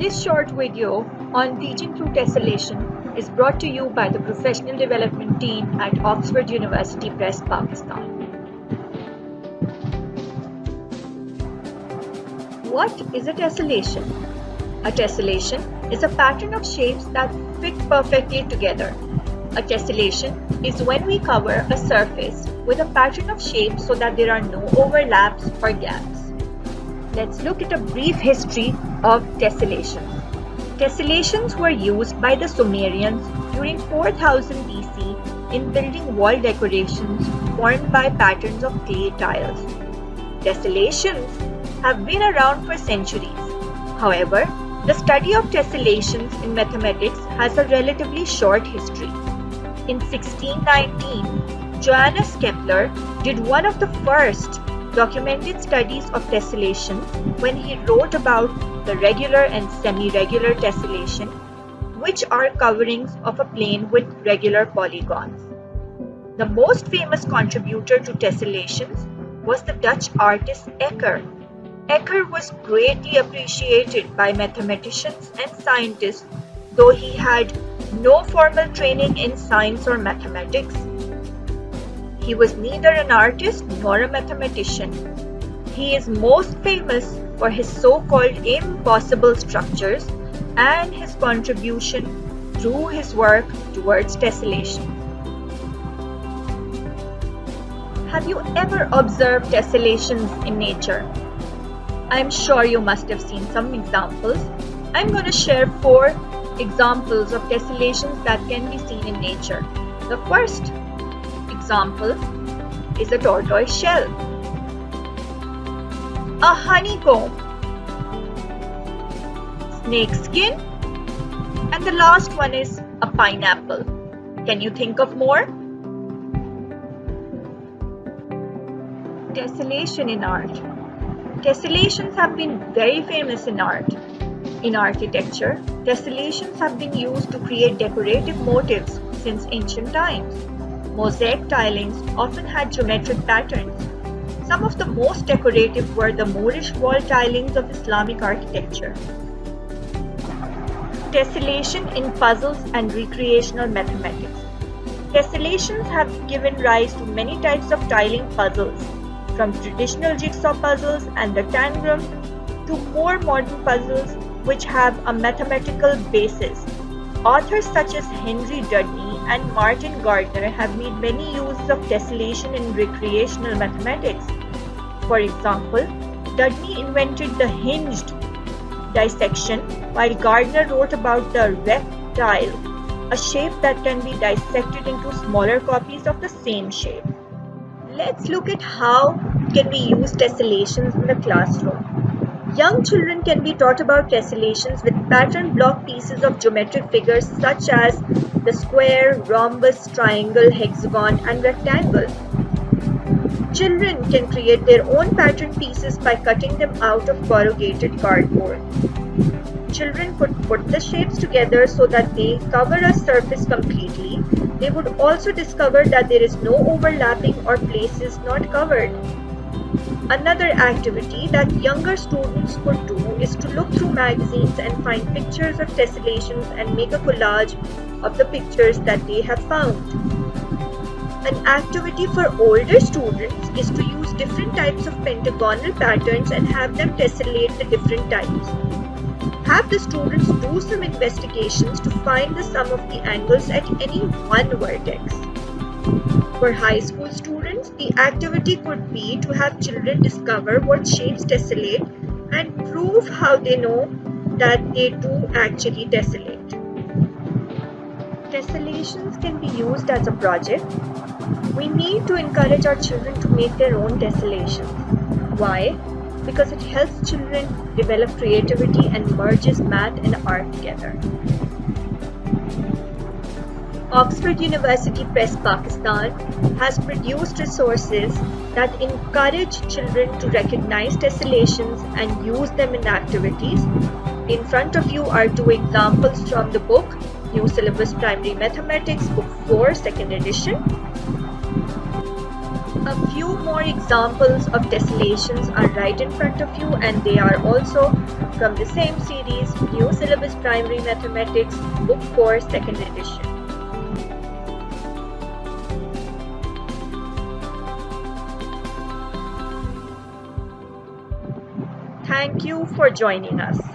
This short video on teaching through tessellation is brought to you by the Professional Development Team at Oxford University Press, Pakistan. What is a tessellation? A tessellation is a pattern of shapes that fit perfectly together. A tessellation is when we cover a surface with a pattern of shapes so that there are no overlaps or gaps. Let's look at a brief history of tessellations. Tessellations were used by the Sumerians during 4000 BC in building wall decorations formed by patterns of clay tiles. Tessellations have been around for centuries. However, the study of tessellations in mathematics has a relatively short history. In 1619, Johannes Kepler did one of the first documented studies of tessellation when he wrote about the regular and semi-regular tessellation, which are coverings of a plane with regular polygons. The most famous contributor to tessellations was the Dutch artist Ecker. Ecker was greatly appreciated by mathematicians and scientists, though he had no formal training in science or mathematics. He was neither an artist nor a mathematician. He is most famous for his so-called impossible structures and his contribution through his work towards tessellation. Have you ever observed tessellations in nature? I'm sure you must have seen some examples. I'm going to share 4 examples of tessellations that can be seen in nature. The first example is a tortoise shell, a honeycomb, snake skin, and the last one is a pineapple. Can you think of more? Tessellation in art. Tessellations have been very famous in art. In architecture, tessellations have been used to create decorative motifs since ancient times. Mosaic tilings often had geometric patterns. Some of the most decorative were the Moorish wall tilings of Islamic architecture. Tessellation in puzzles and recreational mathematics. Tessellations have given rise to many types of tiling puzzles, from traditional jigsaw puzzles and the tangram to more modern puzzles which have a mathematical basis. Authors such as Henry Dudney and Martin Gardner have made many uses of tessellation in recreational mathematics. For example, Dudney invented the hinged dissection, while Gardner wrote about the rectile, a shape that can be dissected into smaller copies of the same shape. Let's look at how can we use tessellations in the classroom. Young children can be taught about tessellations with pattern block pieces of geometric figures such as the square, rhombus, triangle, hexagon, and rectangle. Children can create their own pattern pieces by cutting them out of corrugated cardboard. Children could put the shapes together so that they cover a surface completely. They would also discover that there is no overlapping or places not covered. Another activity that younger students could do is to look through magazines and find pictures of tessellations and make a collage of the pictures that they have found. An activity for older students is to use different types of pentagonal patterns and have them tessellate the different types. Have the students do some investigations to find the sum of the angles at any one vertex. For high school students, the activity could be to have children discover what shapes tessellate and prove how they know that they do actually tessellate. Tessellations can be used as a project. We need to encourage our children to make their own tessellations. Why? Because it helps children develop creativity and merges math and art together. Oxford University Press, Pakistan has produced resources that encourage children to recognize tessellations and use them in activities. In front of you are 2 examples from the book New Syllabus Primary Mathematics, Book 4, 2nd edition. A few more examples of tessellations are right in front of you, and they are also from the same series, New Syllabus Primary Mathematics, Book 4, 2nd edition. Thank you for joining us.